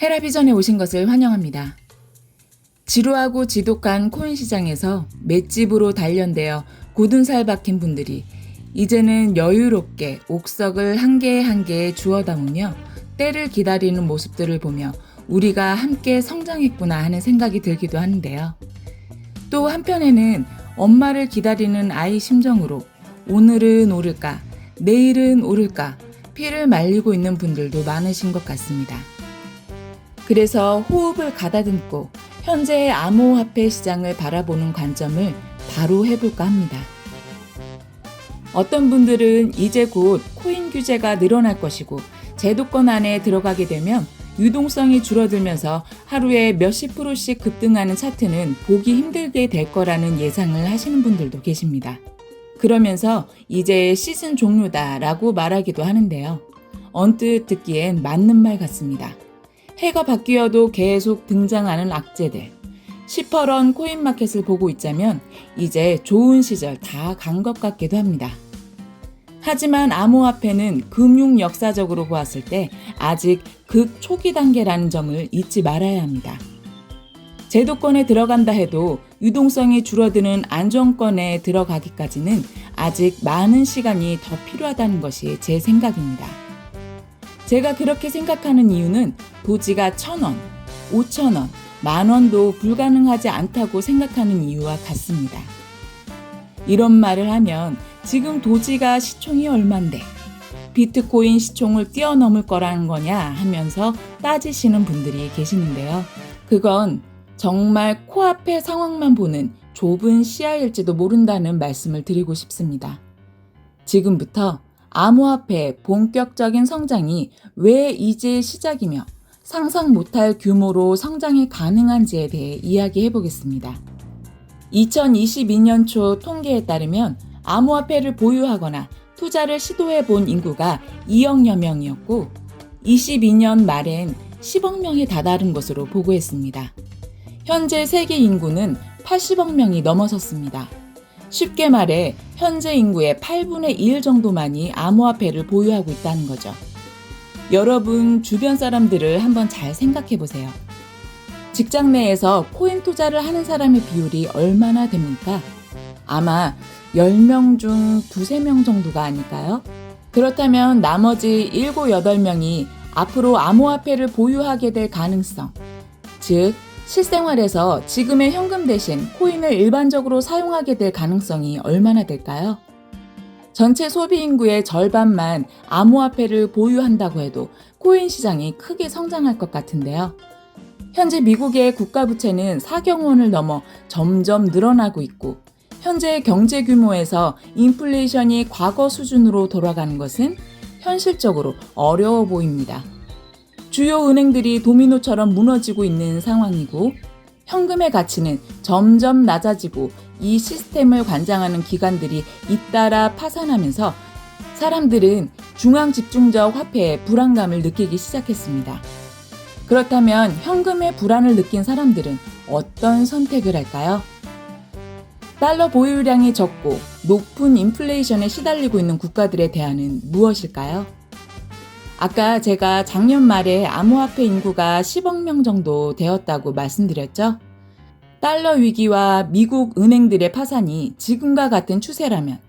헤라비전에 오신 것을 환영합니다. 지루하고 지독한 코인 시장에서 맷집으로 단련되어 굳은 살 박힌 분들이 이제는 여유롭게 옥석을 한 개 한 개 주워 담으며 때를 기다리는 모습들을 보며 우리가 함께 성장했구나 하는 생각이 들기도 하는데요. 또 한편에는 엄마를 기다리는 아이 심정으로 오늘은 오를까, 내일은 오를까 피를 말리고 있는 분들도 많으신 것 같습니다. 그래서 호흡을 가다듬고 현재의 암호화폐 시장을 바라보는 관점을 바로 해볼까 합니다. 어떤 분들은 이제 곧 코인 규제가 늘어날 것이고 제도권 안에 들어가게 되면 유동성이 줄어들면서 하루에 몇십 %씩 급등하는 차트는 보기 힘들게 될 거라는 예상을 하시는 분들도 계십니다. 그러면서 이제 시즌 종료다라고 말하기도 하는데요. 언뜻 듣기엔 맞는 말 같습니다. 해가 바뀌어도 계속 등장하는 악재들. 시퍼런 코인마켓을 보고 있자면 이제 좋은 시절 다 간 것 같기도 합니다. 하지만 암호화폐는 금융 역사적으로 보았을 때 아직 극 초기 단계라는 점을 잊지 말아야 합니다. 제도권에 들어간다 해도 유동성이 줄어드는 안정권에 들어가기까지는 아직 많은 시간이 더 필요하다는 것이 제 생각입니다. 제가 그렇게 생각하는 이유는 도지가 1,000원, 5,000원, 10,000원도 불가능하지 않다고 생각하는 이유와 같습니다. 이런 말을 하면 지금 도지가 시총이 얼만데 비트코인 시총을 뛰어넘을 거라는 거냐 하면서 따지시는 분들이 계시는데요. 그건 정말 코앞의 상황만 보는 좁은 시야일지도 모른다는 말씀을 드리고 싶습니다. 지금부터 암호화폐의 본격적인 성장이 왜 이제 시작이며 상상 못할 규모로 성장이 가능한지에 대해 이야기해 보겠습니다. 2022년 초 통계에 따르면 암호화폐를 보유하거나 투자를 시도해 본 인구가 2억여 명이었고 22년 말엔 10억 명에 다다른 것으로 보고했습니다. 현재 세계 인구는 80억 명이 넘어섰습니다. 쉽게 말해 현재 인구의 8분의 1 정도만이 암호화폐를 보유하고 있다는 거죠. 여러분 주변 사람들을 한번 잘 생각해 보세요. 직장 내에서 코인 투자를 하는 사람의 비율이 얼마나 됩니까? 아마 10명 중 2~3명 정도가 아닐까요? 그렇다면 나머지 7, 8명이 앞으로 암호화폐를 보유하게 될 가능성, 즉 실생활에서 지금의 현금 대신 코인을 일반적으로 사용하게 될 가능성이 얼마나 될까요? 전체 소비 인구의 절반만 암호화폐를 보유한다고 해도 코인 시장이 크게 성장할 것 같은데요. 현재 미국의 국가부채는 4경 원을 넘어 점점 늘어나고 있고 현재 경제 규모에서 인플레이션이 과거 수준으로 돌아가는 것은 현실적으로 어려워 보입니다. 주요 은행들이 도미노처럼 무너지고 있는 상황이고 현금의 가치는 점점 낮아지고 이 시스템을 관장하는 기관들이 잇따라 파산하면서 사람들은 중앙집중적 화폐의 불안감을 느끼기 시작했습니다. 그렇다면 현금의 불안을 느낀 사람들은 어떤 선택을 할까요? 달러 보유량이 적고 높은 인플레이션에 시달리고 있는 국가들의 대안은 무엇일까요? 아까 제가 작년 말에 암호화폐 인구가 10억 명 정도 되었다고 말씀드렸죠? 달러 위기와 미국 은행들의 파산이 지금과 같은 추세라면,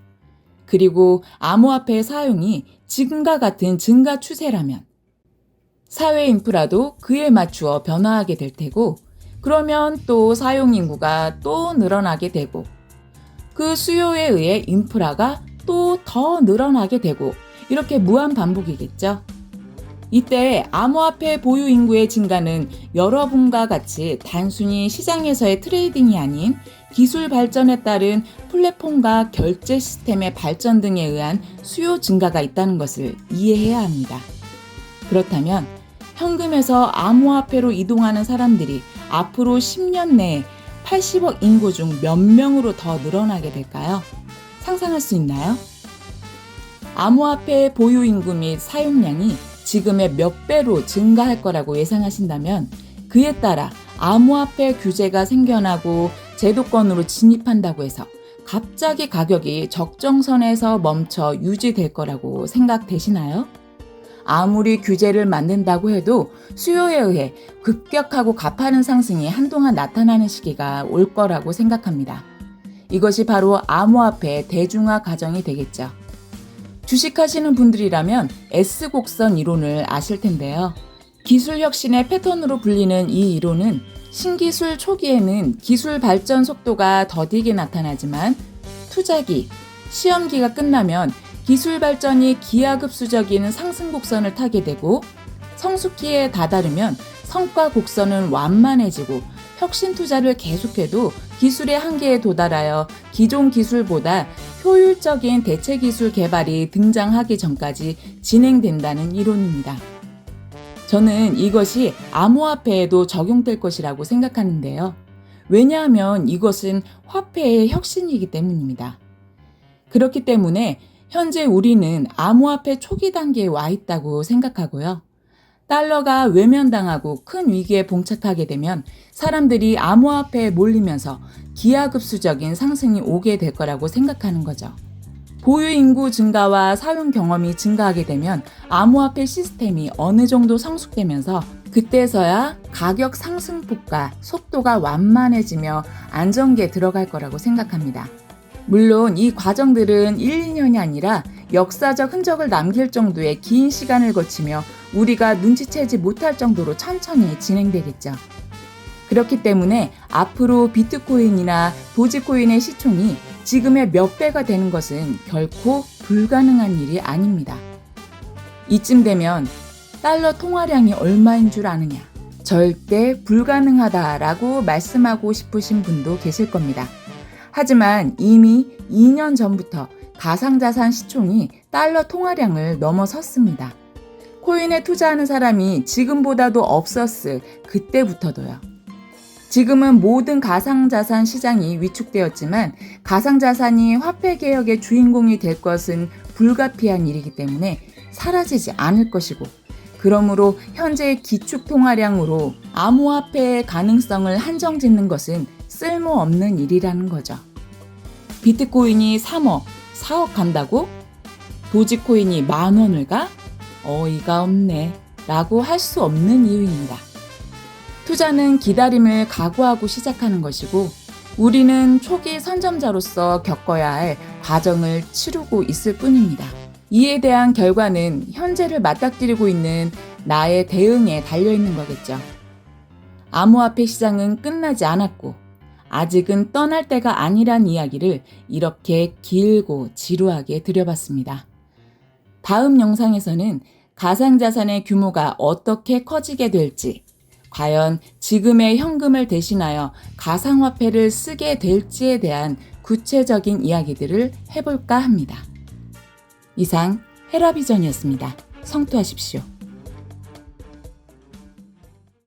그리고 암호화폐의 사용이 지금과 같은 증가 추세라면, 사회 인프라도 그에 맞추어 변화하게 될 테고, 그러면 또 사용 인구가 또 늘어나게 되고, 그 수요에 의해 인프라가 또 더 늘어나게 되고, 이렇게 무한 반복이겠죠. 이때 암호화폐 보유 인구의 증가는 여러분과 같이 단순히 시장에서의 트레이딩이 아닌 기술 발전에 따른 플랫폼과 결제 시스템의 발전 등에 의한 수요 증가가 있다는 것을 이해해야 합니다. 그렇다면 현금에서 암호화폐로 이동하는 사람들이 앞으로 10년 내에 80억 인구 중 몇 명으로 더 늘어나게 될까요? 상상할 수 있나요? 암호화폐 보유 인구 및 사용량이 지금의 몇 배로 증가할 거라고 예상하신다면 그에 따라 암호화폐 규제가 생겨나고 제도권으로 진입한다고 해서 갑자기 가격이 적정선에서 멈춰 유지될 거라고 생각되시나요? 아무리 규제를 만든다고 해도 수요에 의해 급격하고 가파른 상승이 한동안 나타나는 시기가 올 거라고 생각합니다. 이것이 바로 암호화폐의 대중화 과정이 되겠죠. 주식하시는 분들이라면 S곡선 이론을 아실 텐데요. 기술 혁신의 패턴으로 불리는 이 이론은 신기술 초기에는 기술 발전 속도가 더디게 나타나지만 투자기, 시험기가 끝나면 기술 발전이 기하급수적인 상승 곡선을 타게 되고 성숙기에 다다르면 성과 곡선은 완만해지고 혁신 투자를 계속해도 기술의 한계에 도달하여 기존 기술보다 효율적인 대체 기술 개발이 등장하기 전까지 진행된다는 이론입니다. 저는 이것이 암호화폐에도 적용될 것이라고 생각하는데요. 왜냐하면 이것은 화폐의 혁신이기 때문입니다. 그렇기 때문에 현재 우리는 암호화폐 초기 단계에 와 있다고 생각하고요. 달러가 외면당하고 큰 위기에 봉착하게 되면 사람들이 암호화폐에 몰리면서 기하급수적인 상승이 오게 될 거라고 생각하는 거죠. 보유 인구 증가와 사용 경험이 증가하게 되면 암호화폐 시스템이 어느 정도 성숙되면서 그때서야 가격 상승폭과 속도가 완만해지며 안정기에 들어갈 거라고 생각합니다. 물론 이 과정들은 1, 2년이 아니라 역사적 흔적을 남길 정도의 긴 시간을 거치며 우리가 눈치채지 못할 정도로 천천히 진행되겠죠. 그렇기 때문에 앞으로 비트코인이나 도지코인의 시총이 지금의 몇 배가 되는 것은 결코 불가능한 일이 아닙니다. 이쯤 되면 달러 통화량이 얼마인 줄 아느냐? 절대 불가능하다라고 말씀하고 싶으신 분도 계실 겁니다. 하지만 이미 2년 전부터 가상자산 시총이 달러 통화량을 넘어섰습니다. 코인에 투자하는 사람이 지금보다도 없었을 그때부터도요. 지금은 모든 가상자산 시장이 위축되었지만 가상자산이 화폐개혁의 주인공이 될 것은 불가피한 일이기 때문에 사라지지 않을 것이고 그러므로 현재의 기축통화량으로 암호화폐의 가능성을 한정짓는 것은 쓸모없는 일이라는 거죠. 비트코인이 3억, 4억 간다고? 도지코인이 10,000원을 가? 어이가 없네 라고 할 수 없는 이유입니다. 투자는 기다림을 각오하고 시작하는 것이고 우리는 초기 선점자로서 겪어야 할 과정을 치르고 있을 뿐입니다. 이에 대한 결과는 현재를 맞닥뜨리고 있는 나의 대응에 달려있는 거겠죠. 암호화폐 시장은 끝나지 않았고 아직은 떠날 때가 아니란 이야기를 이렇게 길고 지루하게 드려봤습니다. 다음 영상에서는 가상자산의 규모가 어떻게 커지게 될지, 과연 지금의 현금을 대신하여 가상화폐를 쓰게 될지에 대한 구체적인 이야기들을 해볼까 합니다. 이상 헤라비전이었습니다. 성투하십시오.